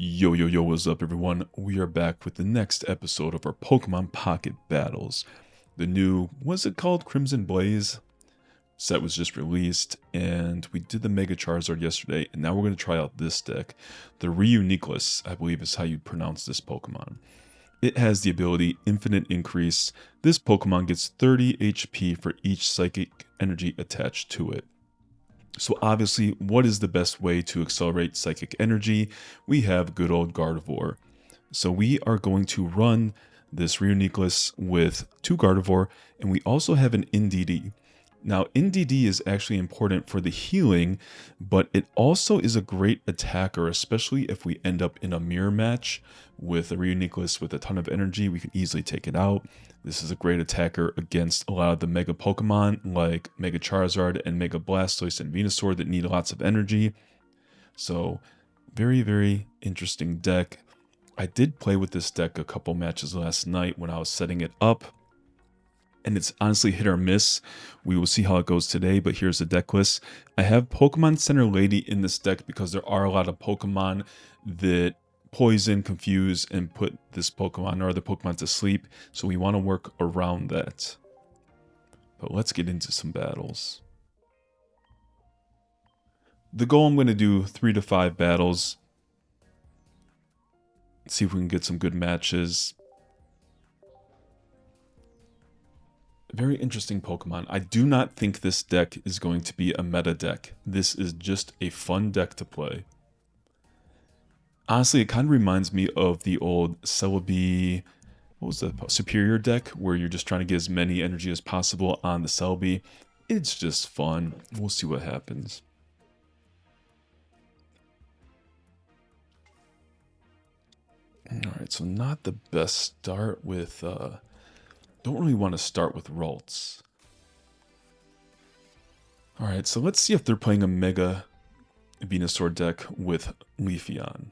Yo, yo, yo, what's up, everyone? We are back with the next episode of our Pokemon Pocket Battles. The new, what's it called? Crimson Blaze set was just released, and we did the Mega Charizard yesterday, and now we're going to try out this deck. The Reuniclus, I believe is how you pronounce this Pokemon. It has the ability Infinite Increase. This Pokemon gets 30 HP for each psychic energy attached to it. So obviously, what is the best way to accelerate psychic energy? We have good old Gardevoir. So we are going to run this Reuniclus with 2 Gardevoir, and we also have an NDD. Now, NDD is actually important for the healing, but it also is a great attacker, especially if we end up in a mirror match with a Reuniclus with a ton of energy. We can easily take it out. This is a great attacker against a lot of the Mega Pokemon like Mega Charizard and Mega Blastoise and Venusaur that need lots of energy. So, very, very interesting deck. I did play with this deck a couple matches last night when I was setting it up, and it's honestly hit or miss. We will see how it goes today, but here's the deck list. I have Pokemon Center Lady in this deck because there are a lot of Pokemon that poison, confuse, and put this Pokemon or other Pokemon to sleep, so we want to work around that. But let's get into some battles. The goal, I'm going to do 3 to 5 battles. See if we can get some good matches. Very interesting Pokemon. I do not think this deck is going to be a meta deck. This is just a fun deck to play. Honestly, it kind of reminds me of the old Celebi, what was the Superior deck, where you're just trying to get as many energy as possible on the Celebi. It's just fun. We'll see what happens. Alright, so not the best start with... don't really want to start with Ralts. Alright, so let's see if they're playing a Mega Venusaur deck with Leafeon.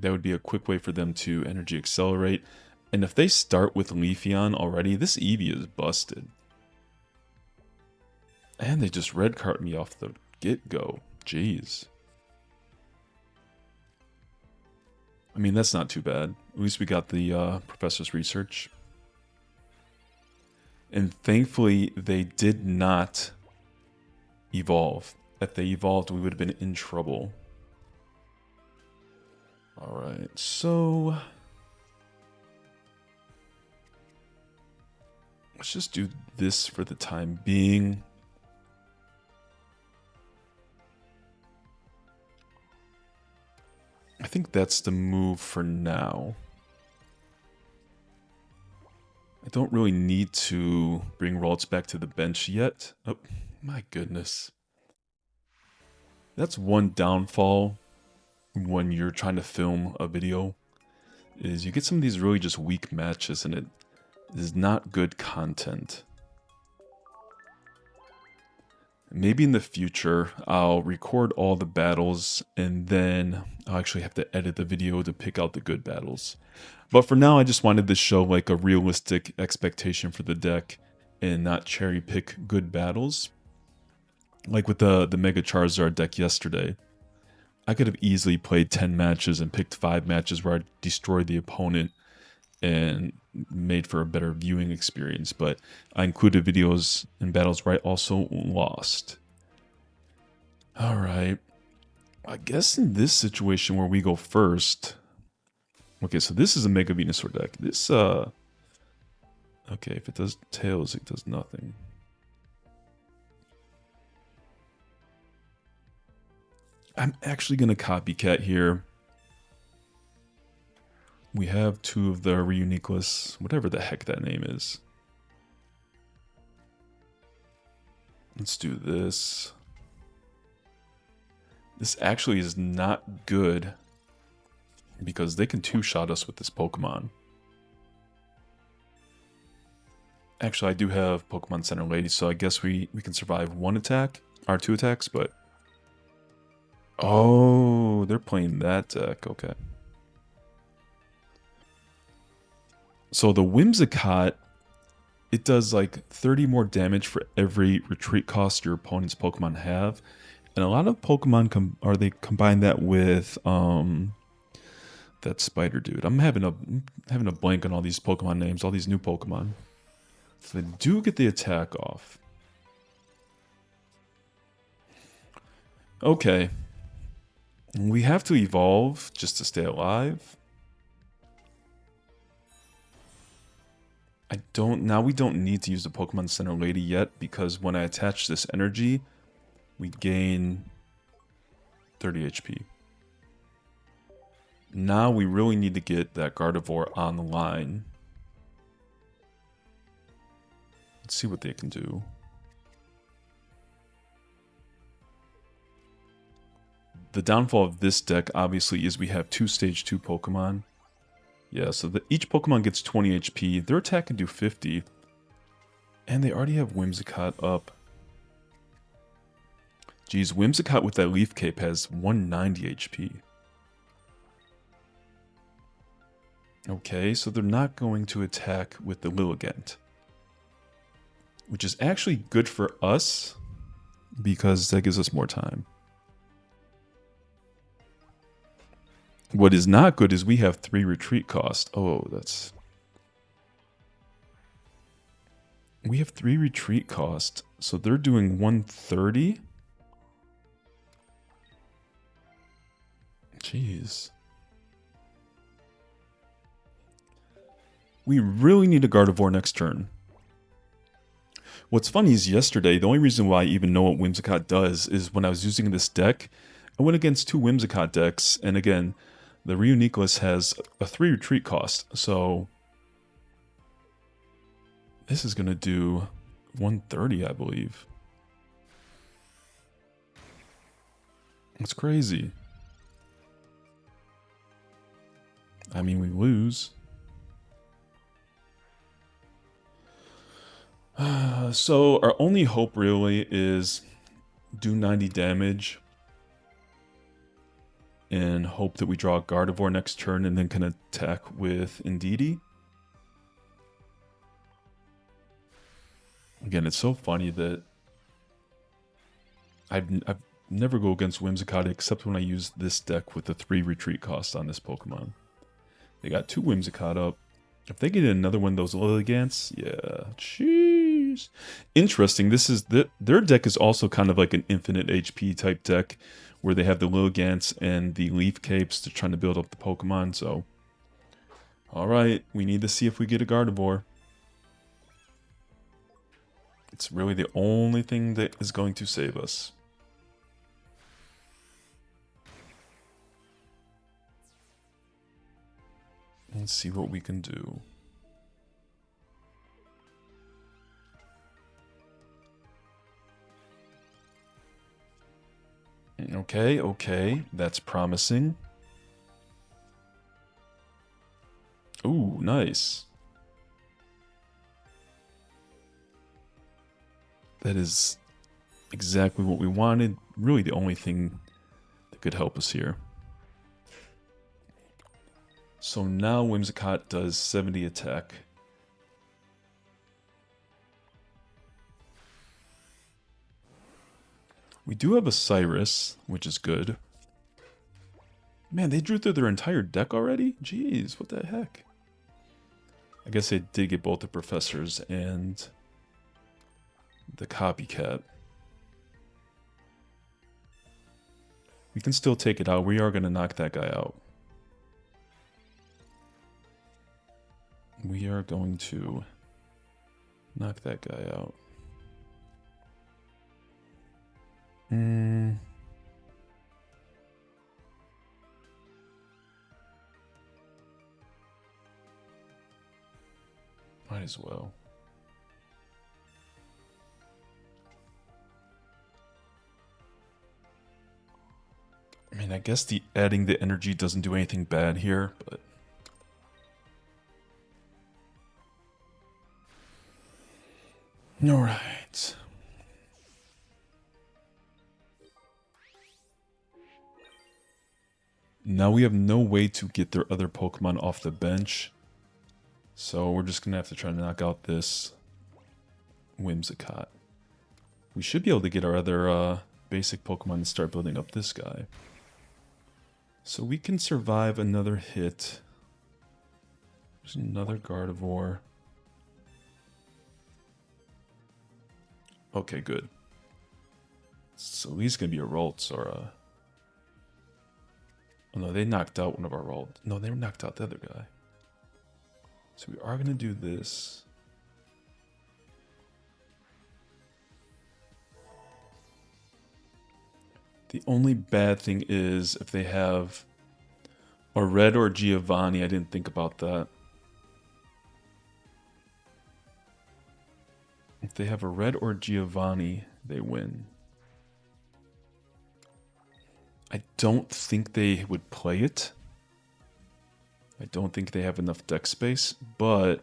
That would be a quick way for them to energy accelerate. And if they start with Leafeon already, this Eevee is busted. And they just red card me off the get-go. Jeez. I mean, that's not too bad. At least we got the professor's research. And thankfully, they did not evolve. If they evolved, we would have been in trouble. Alright, so... let's just do this for the time being. I think that's the move for now. I don't really need to bring Ralts back to the bench yet. Oh, my goodness. That's one downfall when you're trying to film a video, is you get some of these really just weak matches and it is not good content. Maybe in the future, I'll record all the battles and then I'll actually have to edit the video to pick out the good battles. But for now, I just wanted to show like a realistic expectation for the deck and not cherry pick good battles. Like with the Mega Charizard deck yesterday. I could have easily played 10 matches and picked 5 matches where I destroyed the opponent and made for a better viewing experience, but I included videos and battles where I also lost. Alright, I guess in this situation where we go first... okay, so this is a Mega Venusaur deck. This, okay, if it does tails, it does nothing. I'm actually going to copycat here. We have 2 of the Reuniclus, whatever the heck that name is. Let's do this. This actually is not good because they can 2-shot us with this Pokemon. Actually, I do have Pokemon Center Lady, so I guess we can survive 1 attack, or 2 attacks, but... oh, they're playing that deck, okay. So the Whimsicott, it does like 30 more damage for every retreat cost your opponent's Pokemon have. And a lot of Pokemon they combine that with that spider dude. I'm having a blank on all these Pokemon names, all these new Pokemon. So they do get the attack off. Okay. We have to evolve just to stay alive. Now we don't need to use the Pokemon Center Lady yet, because when I attach this energy, we gain 30 HP. Now we really need to get that Gardevoir on the line. Let's see what they can do. The downfall of this deck, obviously, is we have 2 Stage 2 Pokemon. Yeah, so each Pokemon gets 20 HP. Their attack can do 50. And they already have Whimsicott up. Geez, Whimsicott with that Leaf Cape has 190 HP. Okay, so they're not going to attack with the Lilligant. Which is actually good for us, because that gives us more time. What is not good is we have 3 retreat cost. Oh, that's... We have 3 retreat cost, so they're doing 130? Jeez. We really need a Gardevoir next turn. What's funny is yesterday, the only reason why I even know what Whimsicott does is when I was using this deck, I went against 2 Whimsicott decks, and again, the Reuniclus has a 3 retreat cost, so this is going to do 130, I believe. That's crazy. I mean, we lose. So our only hope really is do 90 damage and hope that we draw a Gardevoir next turn and then can attack with Indeedee. Again, it's so funny that I've never go against Whimsicott except when I use this deck with the 3 retreat cost on this Pokemon. They got 2 Whimsicott up. If they get another one of those Lilligants, yeah, jeez. Interesting, their deck is also kind of like an infinite HP type deck, where they have the Lilligants and the Leaf Capes to trying to build up the Pokemon, so... Alright, we need to see if we get a Gardevoir. It's really the only thing that is going to save us. Let's see what we can do. Okay, that's promising. Ooh, nice. That is exactly what we wanted. Really the only thing that could help us here. So now Whimsicott does 70 attack. We do have a Cyrus, which is good. Man, they drew through their entire deck already? Jeez, what the heck? I guess they did get both the Professors and the Copycat. We can still take it out. We are going to knock that guy out. We are going to knock that guy out. Might as well. I mean, I guess adding the energy doesn't do anything bad here, but... Alright. Now we have no way to get their other Pokemon off the bench. So we're just going to have to try to knock out this Whimsicott. We should be able to get our other basic Pokemon and start building up this guy. So we can survive another hit. There's another Gardevoir. Okay, good. So at least gonna be a Ralts or a... Oh no, they knocked out one of our Ralts. No, they knocked out the other guy. So we are gonna do this. The only bad thing is if they have a Red or Giovanni. I didn't think about that. If they have a Red or Giovanni, they win. I don't think they would play it. I don't think they have enough deck space, but...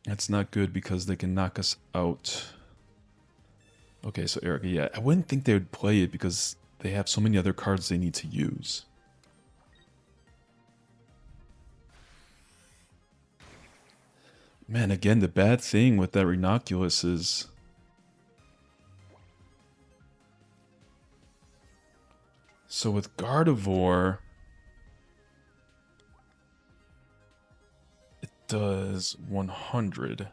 That's not good because they can knock us out. Okay, so Erica, yeah, I wouldn't think they would play it because they have so many other cards they need to use. Man, again, the bad thing with that Reuniclus is... So with Gardevoir... It does 100.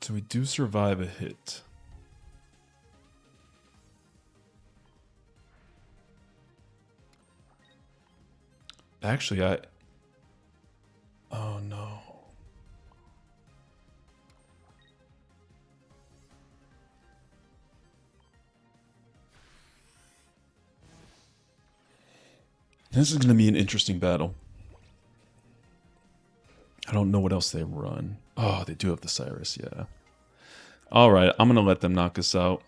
So we do survive a hit. Actually, oh no. This is going to be an interesting battle. I don't know what else they run. Oh, they do have the Cyrus, yeah. Alright, I'm going to let them knock us out.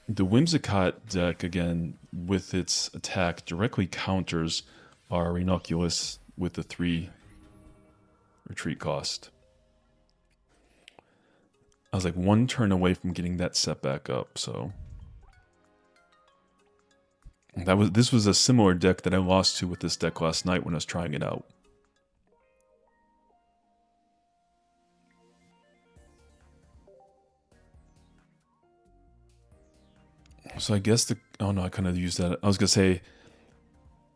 The Whimsicott deck, again, with its attack, directly counters our Reuniclus with the 3 retreat cost. I was like 1 turn away from getting that set back up, so... This was a similar deck that I lost to with this deck last night when I was trying it out. So I guess oh no, I kind of used that. I was gonna say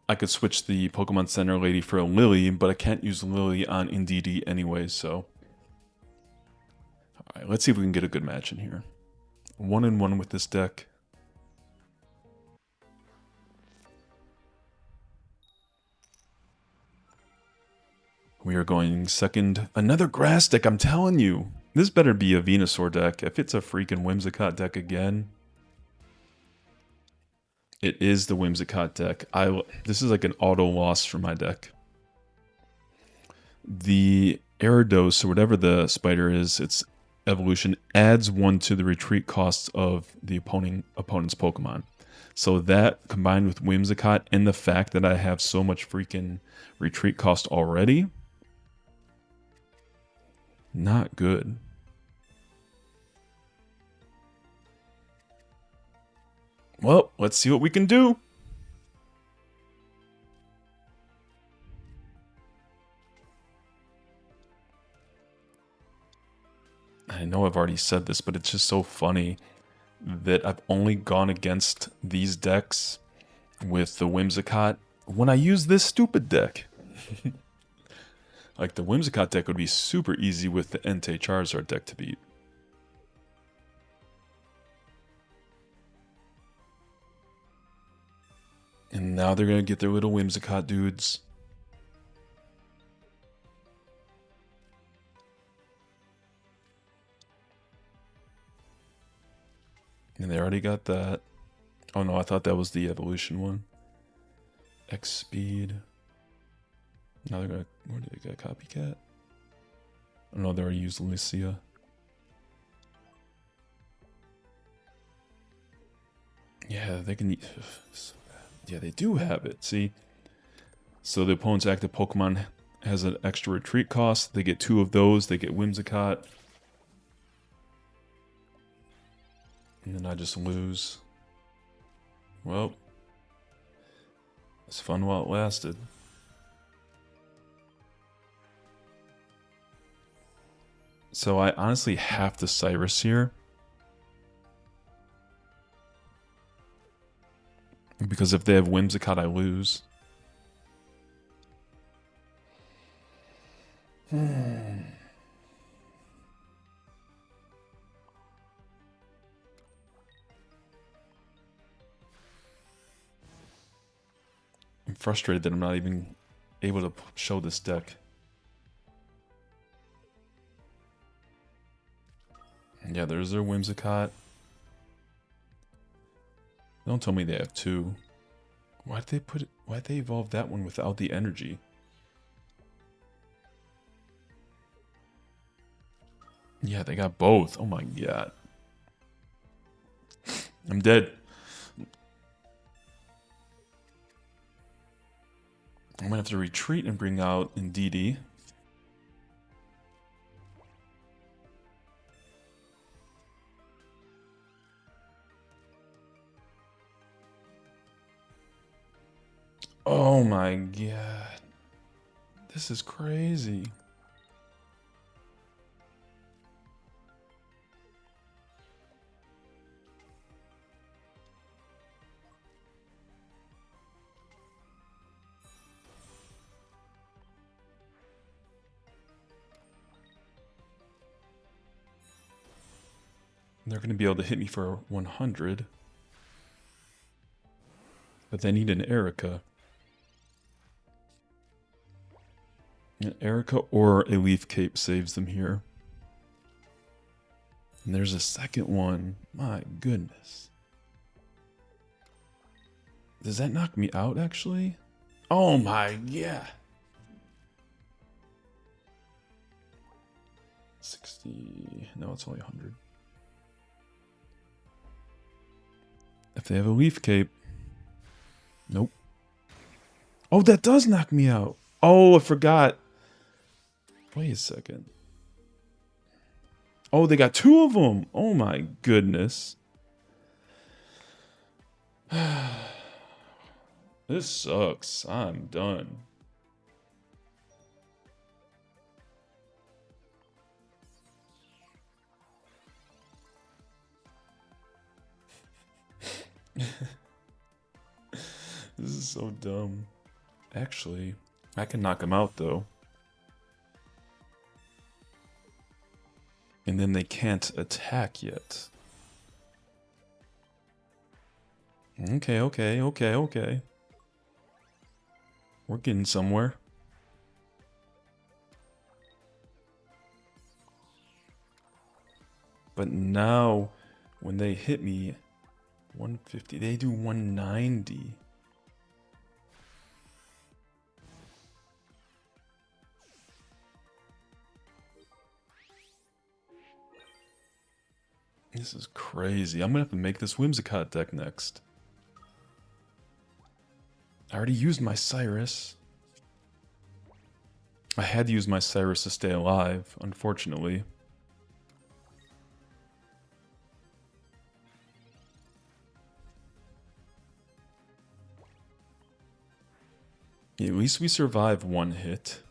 I could switch the Pokemon Center lady for a Lily, but I can't use Lily on Indeedee anyway, so. Alright, let's see if we can get a good match in here. 1-1 with this deck. We are going second. Another grass deck, I'm telling you. This better be a Venusaur deck. If it's a freaking Whimsicott deck again. It is the Whimsicott deck. This is like an auto loss for my deck. The Gyarados, or whatever the spider is, its evolution adds 1 to the retreat costs of the opponent's Pokemon. So that, combined with Whimsicott and the fact that I have so much freaking retreat cost already, not good. Well, let's see what we can do. I know I've already said this, but it's just so funny that I've only gone against these decks with the Whimsicott when I use this stupid deck. Like, the Whimsicott deck would be super easy with the Entei Charizard deck to beat. And now they're going to get their little Whimsicott dudes. And they already got that. Oh no, I thought that was the evolution one. X speed. Now they're gonna... Where did they get Copycat? Oh no, they already used Lucia. Yeah, they can... Yeah, they do have it, see? So the opponent's active Pokemon has an extra retreat cost. They get 2 of those. They get Whimsicott. And then I just lose. Well, it's fun while it lasted. So I honestly have to Cyrus here. Because if they have Whimsicott, I lose. I'm frustrated that I'm not even able to show this deck. Yeah, there's their Whimsicott. Don't tell me they have 2. Why'd they evolve that one without the energy? Yeah, they got both. Oh my god. I'm dead. I'm gonna have to retreat and bring out Indeedee. Oh my god. This is crazy. They're going to be able to hit me for 100. But they need an Erica. An Erica or a Leaf Cape saves them here. And there's a second one. My goodness. Does that knock me out, actually? Oh my, yeah. 60. No, it's only 100. If they have a Leaf Cape. Nope. Oh, that does knock me out. Oh, I forgot. Wait a second. Oh, they got 2 of them. Oh my goodness. This sucks. I'm done. This is so dumb. Actually, I can knock him out though. And then they can't attack yet. Okay. We're getting somewhere. But now, when they hit me, 150, they do 190. This is crazy. I'm gonna have to make this Whimsicott deck next. I already used my Cyrus. I had to use my Cyrus to stay alive, unfortunately. At least we survive 1 hit.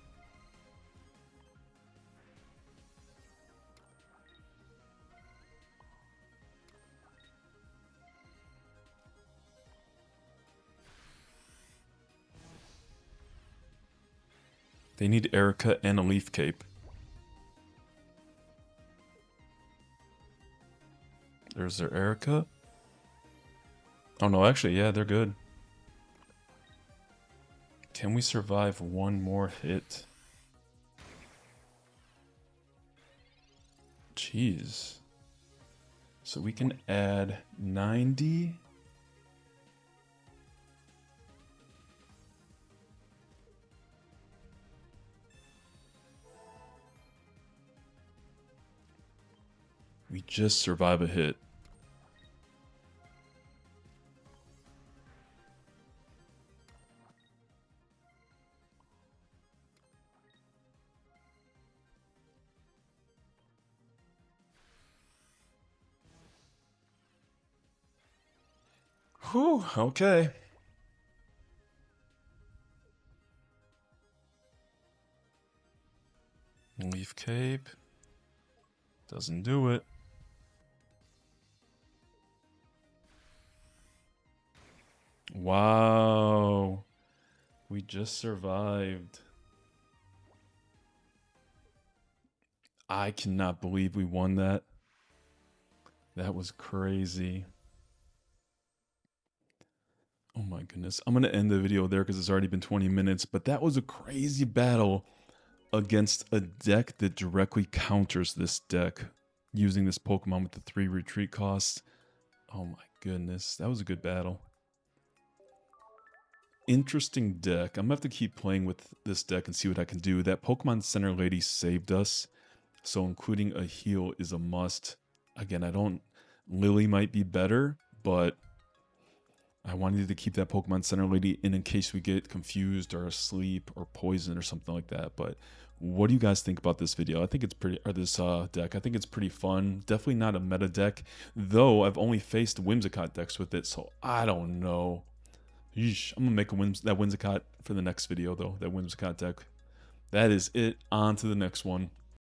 They need Erica and a Leaf Cape. There's their Erica. Oh no, actually, yeah, they're good. Can we survive 1 more hit? Jeez. So we can add 90. We just survive a hit. Whew, okay. Leaf Cape. Doesn't do it. Wow. We just survived. I cannot believe we won that. That was crazy. Oh my goodness. I'm going to end the video there because it's already been 20 minutes, but that was a crazy battle against a deck that directly counters this deck using this Pokemon with the 3 retreat costs. Oh my goodness. That was a good battle. Interesting deck. I'm going to have to keep playing with this deck and see what I can do. That Pokemon Center Lady saved us, so including a heal is a must. Again, I don't... Lily might be better, but I wanted to keep that Pokemon Center Lady in case we get confused or asleep or poisoned or something like that. But what do you guys think about this video? I think it's pretty, or this deck. I think it's pretty fun. Definitely not a meta deck, though I've only faced Whimsicott decks with it, so I don't know. Yeesh, I'm gonna make that Whimsicott for the next video, though. That Whimsicott deck. That is it. On to the next one.